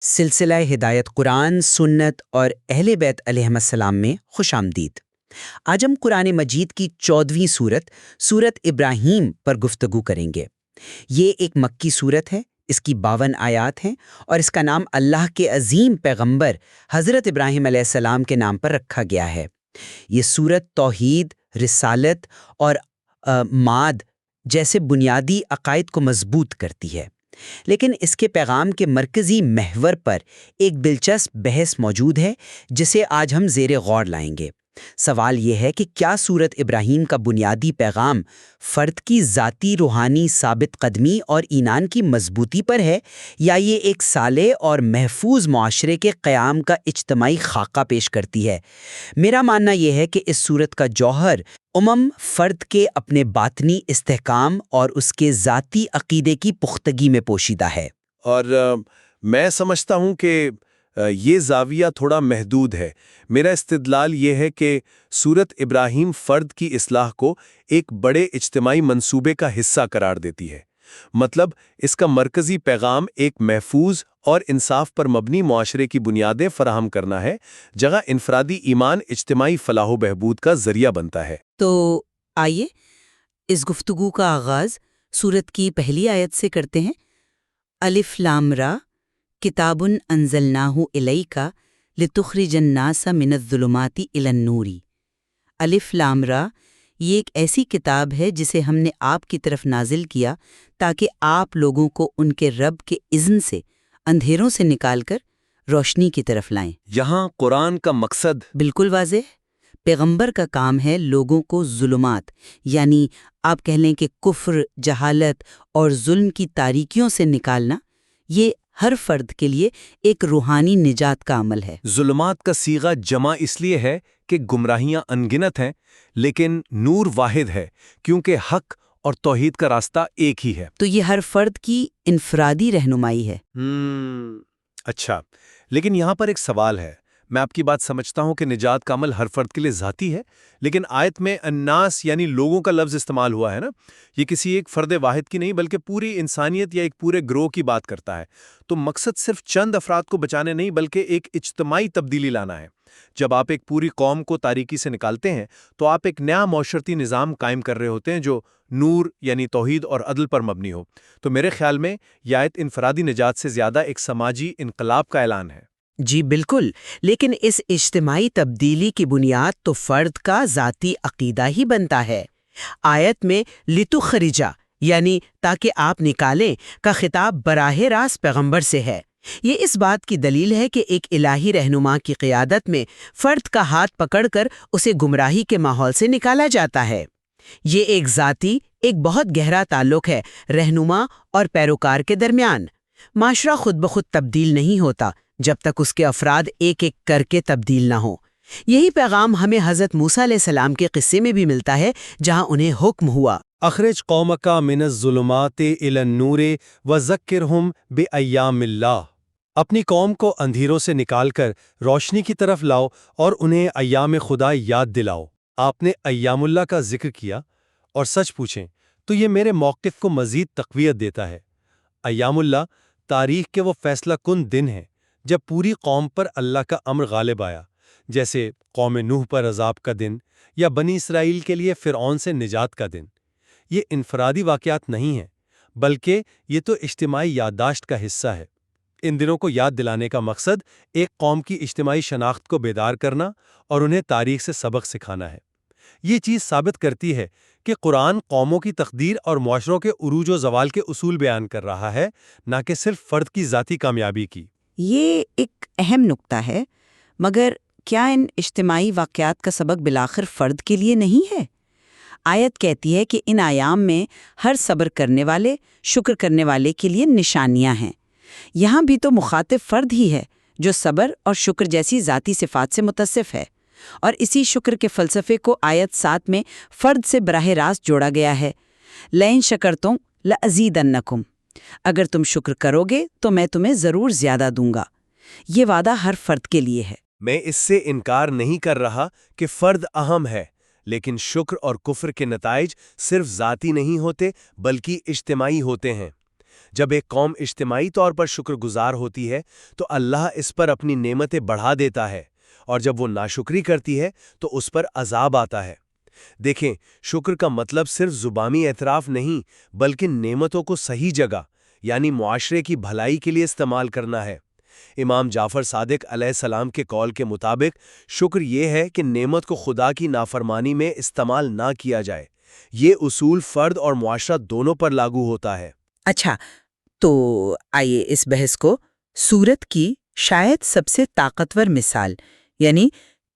سلسلہ ہدایت قرآن، سنت اور اہل بیت علیہم السلام میں خوش آمدید۔ آج ہم قرآن مجید کی 14ویں سورت ابراہیم پر گفتگو کریں گے۔ یہ ایک مکی سورت ہے، اس کی 52 آیات ہیں اور اس کا نام اللہ کے عظیم پیغمبر حضرت ابراہیم علیہ السلام کے نام پر رکھا گیا ہے۔ یہ سورت توحید، رسالت اور معاد جیسے بنیادی عقائد کو مضبوط کرتی ہے، لیکن اس کے پیغام کے مرکزی محور پر ایک دلچسپ بحث موجود ہے جسے آج ہم زیر غور لائیں گے۔ سوال یہ ہے کہ کیا سورت ابراہیم کا بنیادی پیغام فرد کی ذاتی روحانی ثابت قدمی اور ایمان کی مضبوطی پر ہے، یا یہ ایک صالح اور محفوظ معاشرے کے قیام کا اجتماعی خاکہ پیش کرتی ہے؟ میرا ماننا یہ ہے کہ اس سورت کا جوہر فرد کے اپنے باطنی استحکام اور اس کے ذاتی عقیدے کی پختگی میں پوشیدہ ہے۔ اور میں سمجھتا ہوں کہ یہ زاویہ تھوڑا محدود ہے۔ میرا استدلال یہ ہے کہ سورت ابراہیم فرد کی اصلاح کو ایک بڑے اجتماعی منصوبے کا حصہ قرار دیتی ہے۔ مطلب اس کا مرکزی پیغام ایک محفوظ اور انصاف پر مبنی معاشرے کی بنیادیں فراہم کرنا ہے، جگہ انفرادی ایمان اجتماعی فلاح و بہبود کا ذریعہ بنتا ہے۔ تو آئیے اس گفتگو کا آغاز سورت کی پہلی آیت سے کرتے ہیں۔ الف لام را کتاب انزلناہ الیک لتخرج الناس من الظلمات الی النور۔ الف لام را یہ ایک ایسی کتاب ہے جسے ہم نے آپ کی طرف نازل کیا تاکہ آپ لوگوں کو ان کے رب کے اذن سے اندھیروں سے نکال کر روشنی کی طرف لائیں۔ یہاں قرآن کا مقصد بالکل واضح ہے۔ پیغمبر کا کام ہے لوگوں کو ظلمات، یعنی آپ کہہ لیں کہ کفر، جہالت اور ظلم کی تاریکیوں سے نکالنا۔ یہ ہر فرد کے لیے ایک روحانی نجات کا عمل ہے۔ ظلمات کا صیغہ جمع اس لیے ہے کہ گمراہیاں انگنت ہیں، لیکن نور واحد ہے کیونکہ حق اور توحید کا راستہ ایک ہی ہے۔ تو یہ ہر فرد کی انفرادی رہنمائی ہے۔ اچھا، لیکن یہاں پر ایک سوال ہے۔ میں آپ کی بات سمجھتا ہوں کہ نجات کا عمل ہر فرد کے لیے ذاتی ہے، لیکن آیت میں الناس یعنی لوگوں کا لفظ استعمال ہوا ہے نا، یہ کسی ایک فرد واحد کی نہیں بلکہ پوری انسانیت یا ایک پورے گروہ کی بات کرتا ہے۔ تو مقصد صرف چند افراد کو بچانے نہیں بلکہ ایک اجتماعی تبدیلی لانا ہے۔ جب آپ ایک پوری قوم کو تاریکی سے نکالتے ہیں تو آپ ایک نیا معاشرتی نظام قائم کر رہے ہوتے ہیں جو نور یعنی توحید اور عدل پر مبنی ہو۔ تو میرے خیال میں یہ آیت انفرادی نجات سے زیادہ ایک سماجی انقلاب کا اعلان ہے۔ جی بالکل، لیکن اس اجتماعی تبدیلی کی بنیاد تو فرد کا ذاتی عقیدہ ہی بنتا ہے۔ آیت میں لتخرجا یعنی تاکہ آپ نکالیں کا خطاب براہ راست پیغمبر سے ہے۔ یہ اس بات کی دلیل ہے کہ ایک الہی رہنما کی قیادت میں فرد کا ہاتھ پکڑ کر اسے گمراہی کے ماحول سے نکالا جاتا ہے۔ یہ ایک ذاتی، ایک بہت گہرا تعلق ہے رہنما اور پیروکار کے درمیان۔ معاشرہ خود بخود تبدیل نہیں ہوتا جب تک اس کے افراد ایک ایک کر کے تبدیل نہ ہوں۔ یہی پیغام ہمیں حضرت موسیٰ علیہ السلام کے قصے میں بھی ملتا ہے، جہاں انہیں حکم ہوا اخرج قومک من الظلمات الی النور وذکرہم بایام اللہ۔ اپنی قوم کو اندھیروں سے نکال کر روشنی کی طرف لاؤ اور انہیں ایام خدا یاد دلاؤ۔ آپ نے ایام اللہ کا ذکر کیا، اور سچ پوچھیں تو یہ میرے موقف کو مزید تقویت دیتا ہے۔ ایام اللہ تاریخ کے وہ فیصلہ کن دن ہیں جب پوری قوم پر اللہ کا امر غالب آیا، جیسے قوم نوح پر عذاب کا دن یا بنی اسرائیل کے لیے فرعون سے نجات کا دن۔ یہ انفرادی واقعات نہیں ہیں، بلکہ یہ تو اجتماعی یادداشت کا حصہ ہے۔ ان دنوں کو یاد دلانے کا مقصد ایک قوم کی اجتماعی شناخت کو بیدار کرنا اور انہیں تاریخ سے سبق سکھانا ہے۔ یہ چیز ثابت کرتی ہے کہ قرآن قوموں کی تقدیر اور معاشروں کے عروج و زوال کے اصول بیان کر رہا ہے، نہ کہ صرف فرد کی ذاتی کامیابی کی۔ یہ ایک اہم نکتہ ہے، مگر کیا ان اجتماعی واقعات کا سبق بالآخر فرد کے لیے نہیں ہے؟ آیت کہتی ہے کہ ان ایام میں ہر صبر کرنے والے، شکر کرنے والے کے لیے نشانیاں ہیں۔ یہاں بھی تو مخاطب فرد ہی ہے جو صبر اور شکر جیسی ذاتی صفات سے متصف ہے، اور اسی شکر کے فلسفے کو آیت 7 میں فرد سے براہ راست جوڑا گیا ہے۔ لئن شکرتم لازیدنکم، اگر تم شکر کرو گے تو میں تمہیں ضرور زیادہ دوں گا۔ یہ وعدہ ہر فرد کے لیے ہے۔ میں اس سے انکار نہیں کر رہا کہ فرد اہم ہے، لیکن شکر اور کفر کے نتائج صرف ذاتی نہیں ہوتے بلکہ اجتماعی ہوتے ہیں۔ جب ایک قوم اجتماعی طور پر شکر گزار ہوتی ہے تو اللہ اس پر اپنی نعمتیں بڑھا دیتا ہے، اور جب وہ ناشکری کرتی ہے تو اس پر عذاب آتا ہے۔ دیکھیں، شکر کا مطلب صرف زبانی اعتراف نہیں، بلکہ نعمتوں کو صحیح جگہ یعنی معاشرے کی بھلائی کے لیے استعمال کرنا ہے۔ امام جعفر صادق علیہ السلام کے قول کے مطابق شکر یہ ہے کہ نعمت کو خدا کی نافرمانی میں استعمال نہ کیا جائے۔ یہ اصول فرد اور معاشرہ دونوں پر لاگو ہوتا ہے۔ اچھا، تو آئیے اس بحث کو سورت کی شاید سب سے طاقتور مثال یعنی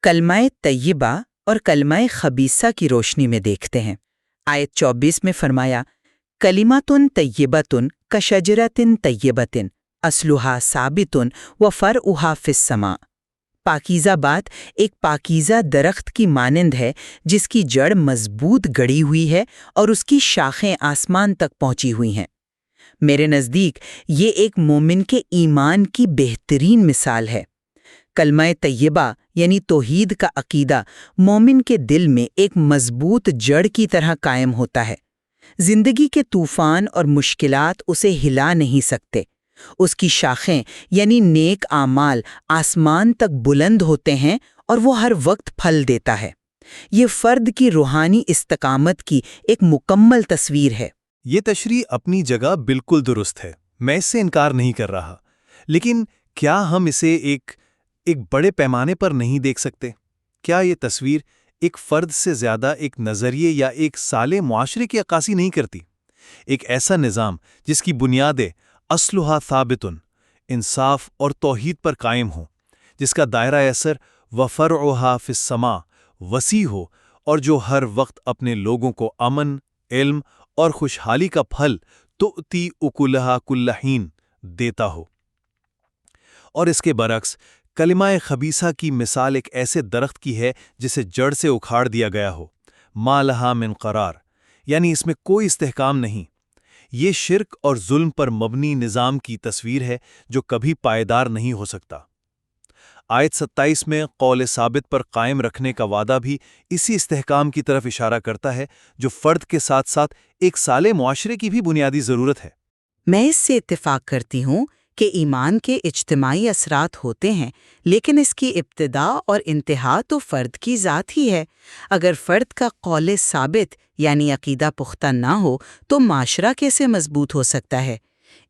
کلمہ طیبہ اور کلمہ خبیثہ کی روشنی میں دیکھتے ہیں۔ آیت 24 میں فرمایا، کلماتن طیبتن کشجرتن طیبتن اصلھا ثابتن وفرعھا فی السماء۔ پاکیزہ بات ایک پاکیزہ درخت کی مانند ہے جس کی جڑ مضبوط گڑی ہوئی ہے اور اس کی شاخیں آسمان تک پہنچی ہوئی ہیں۔ میرے نزدیک یہ ایک مومن کے ایمان کی بہترین مثال ہے۔ کلمہ طیبہ یعنی توحید کا عقیدہ مومن کے دل میں ایک مضبوط جڑ کی طرح قائم ہوتا ہے۔ زندگی کے طوفان اور مشکلات اسے ہلا نہیں سکتے۔ اس کی شاخیں یعنی نیک اعمال آسمان تک بلند ہوتے ہیں اور وہ ہر وقت پھل دیتا ہے۔ یہ فرد کی روحانی استقامت کی ایک مکمل تصویر ہے۔ یہ تشریح اپنی جگہ بالکل درست ہے، میں اس سے انکار نہیں کر رہا، لیکن کیا ہم اسے ایک بڑے پیمانے پر نہیں دیکھ سکتے؟ کیا یہ تصویر ایک فرد سے زیادہ ایک نظریے یا ایک سالے معاشرے کی عکاسی نہیں کرتی؟ ایک ایسا نظام جس کی بنیادیں اصلھا ثابتن، انصاف اور توحید پر قائم ہوں، جس کا دائرہ اثر وفرعھا فی السماء وسیع ہو، اور جو ہر وقت اپنے لوگوں کو امن، علم اور خوشحالی کا پھل تؤتی اکلھا کل حین دیتا ہو۔ اور اس کے برعکس کلمہ خبیثہ کی مثال ایک ایسے درخت کی ہے جسے جڑ سے اکھاڑ دیا گیا ہو، ما لہا من قرار، یعنی اس میں کوئی استحکام نہیں۔ یہ شرک اور ظلم پر مبنی نظام کی تصویر ہے جو کبھی پائیدار نہیں ہو سکتا۔ آیت 27 میں قول ثابت پر قائم رکھنے کا وعدہ بھی اسی استحکام کی طرف اشارہ کرتا ہے جو فرد کے ساتھ ساتھ ایک صالح معاشرے کی بھی بنیادی ضرورت ہے۔ میں اس سے اتفاق کرتی ہوں کہ ایمان کے اجتماعی اثرات ہوتے ہیں، لیکن اس کی ابتدا اور انتہا تو فرد کی ذات ہی ہے۔ اگر فرد کا قول ثابت یعنی عقیدہ پختہ نہ ہو تو معاشرہ کیسے مضبوط ہو سکتا ہے؟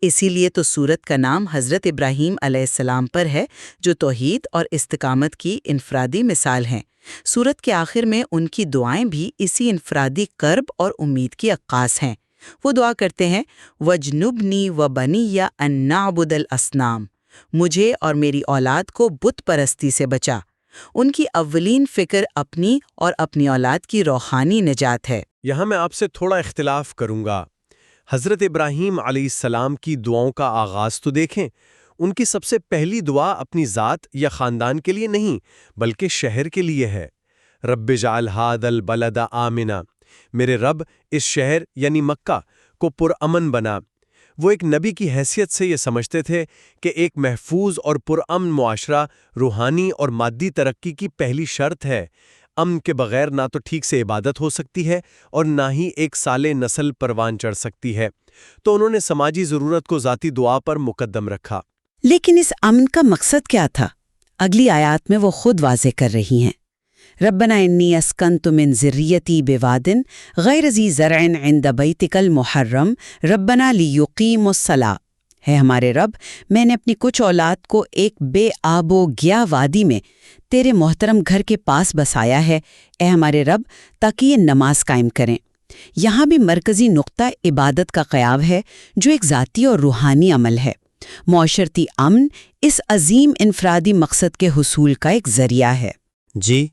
اسی لیے تو سورت کا نام حضرت ابراہیم علیہ السلام پر ہے، جو توحید اور استقامت کی انفرادی مثال ہیں۔ سورت کے آخر میں ان کی دعائیں بھی اسی انفرادی کرب اور امید کی عکاس ہیں۔ وہ دعا کرتے ہیں، وَجْنُبْنِي وَبَنِيَّ أَن نَّعْبُدَ الْأَصْنَامَ، مجھے اور میری اولاد کو بت پرستی سے بچا۔ ان کی اولین فکر اپنی اور اپنی اولاد کی روحانی نجات ہے۔ یہاں میں آپ سے تھوڑا اختلاف کروں گا۔ حضرت ابراہیم علیہ السلام کی دعاؤں کا آغاز تو دیکھیں۔ ان کی سب سے پہلی دعا اپنی ذات یا خاندان کے لیے نہیں بلکہ شہر کے لیے ہے۔ رب اجعل ھذا البلد آمنا، میرے رب اس شہر یعنی مکہ کو پرامن بنا۔ وہ ایک نبی کی حیثیت سے یہ سمجھتے تھے کہ ایک محفوظ اور پرامن معاشرہ روحانی اور مادی ترقی کی پہلی شرط ہے۔ امن کے بغیر نہ تو ٹھیک سے عبادت ہو سکتی ہے اور نہ ہی ایک صالح نسل پروان چڑھ سکتی ہے۔ تو انہوں نے سماجی ضرورت کو ذاتی دعا پر مقدم رکھا۔ لیکن اس امن کا مقصد کیا تھا؟ اگلی آیات میں وہ خود واضح کر رہی ہیں۔ ربنا انی اسکنت من ذریتی بواد غیر ذی زرع عند بیتک المحرم ربنا لیقیموا الصلاۃ، ہے ہمارے رب، میں نے اپنی کچھ اولاد کو ایک بے آب و گیا وادی میں تیرے محترم گھر کے پاس بسایا ہے، اے ہمارے رب، تاکہ یہ نماز قائم کریں۔ یہاں بھی مرکزی نقطہ عبادت کا قیام ہے، جو ایک ذاتی اور روحانی عمل ہے۔ معاشرتی امن اس عظیم انفرادی مقصد کے حصول کا ایک ذریعہ ہے۔ جی،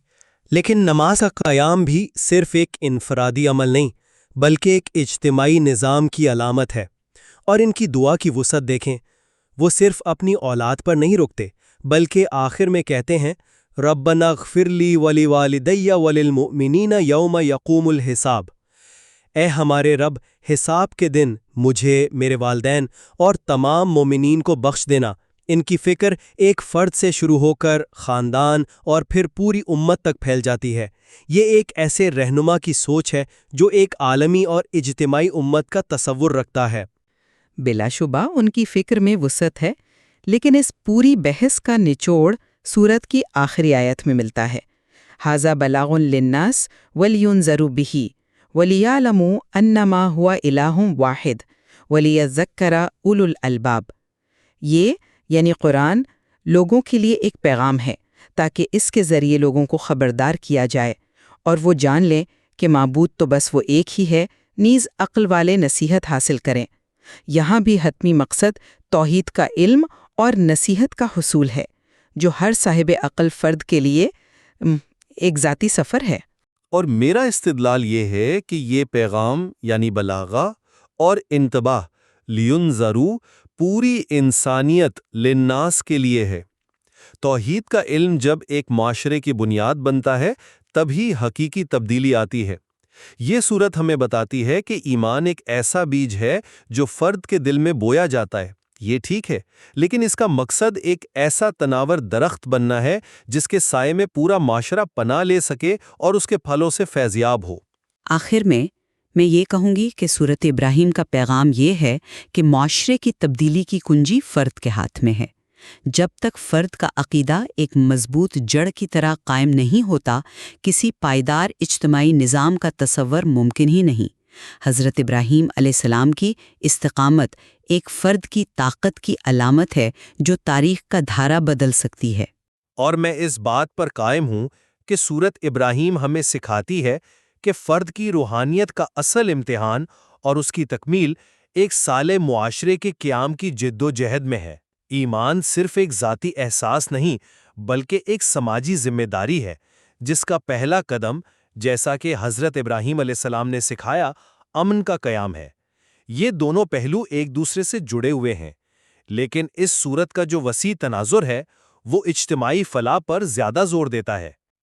لیکن نماز کا قیام بھی صرف ایک انفرادی عمل نہیں بلکہ ایک اجتماعی نظام کی علامت ہے۔ اور ان کی دعا کی وسعت دیکھیں، وہ صرف اپنی اولاد پر نہیں رکتے بلکہ آخر میں کہتے ہیں، ربنا اغفر لی ولوالدی وللمؤمنین یوم یقوم الحساب، اے ہمارے رب، حساب کے دن مجھے، میرے والدین اور تمام مومنین کو بخش دینا۔ ان کی فکر ایک فرد سے شروع ہو کر خاندان اور پھر پوری امت تک پھیل جاتی ہے۔ یہ ایک ایسے رہنما کی سوچ ہے جو ایک عالمی اور اجتماعی امت کا تصور رکھتا ہے۔ بلا شبہ ان کی فکر میں وسعت ہے، لیکن اس پوری بحث کا نچوڑ سورت کی آخری آیت میں ملتا ہے۔ ھذا بلاغ للناس ولینذروا بہ ولیعلموا انما ہوا الہ واحد ولیذکر اولو الالباب۔ یہ یعنی قرآن لوگوں کے لیے ایک پیغام ہے تاکہ اس کے ذریعے لوگوں کو خبردار کیا جائے اور وہ جان لیں کہ معبود تو بس وہ ایک ہی ہے، نیز عقل والے نصیحت حاصل کریں۔ یہاں بھی حتمی مقصد توحید کا علم اور نصیحت کا حصول ہے، جو ہر صاحب عقل فرد کے لیے ایک ذاتی سفر ہے۔ اور میرا استدلال یہ ہے کہ یہ پیغام یعنی بلاغہ اور انتباہ لینذروا پوری انسانیت للناس کے لیے ہے۔ توحید کا علم جب ایک معاشرے کی بنیاد بنتا ہے تبھی حقیقی تبدیلی آتی ہے۔ یہ صورت ہمیں بتاتی ہے کہ ایمان ایک ایسا بیج ہے جو فرد کے دل میں بویا جاتا ہے، یہ ٹھیک ہے، لیکن اس کا مقصد ایک ایسا تناور درخت بننا ہے جس کے سائے میں پورا معاشرہ پناہ لے سکے اور اس کے پھلوں سے فیضیاب ہو۔ آخر میں یہ کہوں گی کہ سورت ابراہیم کا پیغام یہ ہے کہ معاشرے کی تبدیلی کی کنجی فرد کے ہاتھ میں ہے۔ جب تک فرد کا عقیدہ ایک مضبوط جڑ کی طرح قائم نہیں ہوتا، کسی پائیدار اجتماعی نظام کا تصور ممکن ہی نہیں۔ حضرت ابراہیم علیہ السلام کی استقامت ایک فرد کی طاقت کی علامت ہے جو تاریخ کا دھارا بدل سکتی ہے۔ اور میں اس بات پر قائم ہوں کہ سورت ابراہیم ہمیں سکھاتی ہے کہ فرد کی روحانیت کا اصل امتحان اور اس کی تکمیل ایک صالح معاشرے کے قیام کی جد و جہد میں ہے۔ ایمان صرف ایک ذاتی احساس نہیں بلکہ ایک سماجی ذمہ داری ہے، جس کا پہلا قدم، جیسا کہ حضرت ابراہیم علیہ السلام نے سکھایا، امن کا قیام ہے۔ یہ دونوں پہلو ایک دوسرے سے جڑے ہوئے ہیں، لیکن اس صورت کا جو وسیع تناظر ہے وہ اجتماعی فلاح پر زیادہ زور دیتا ہے۔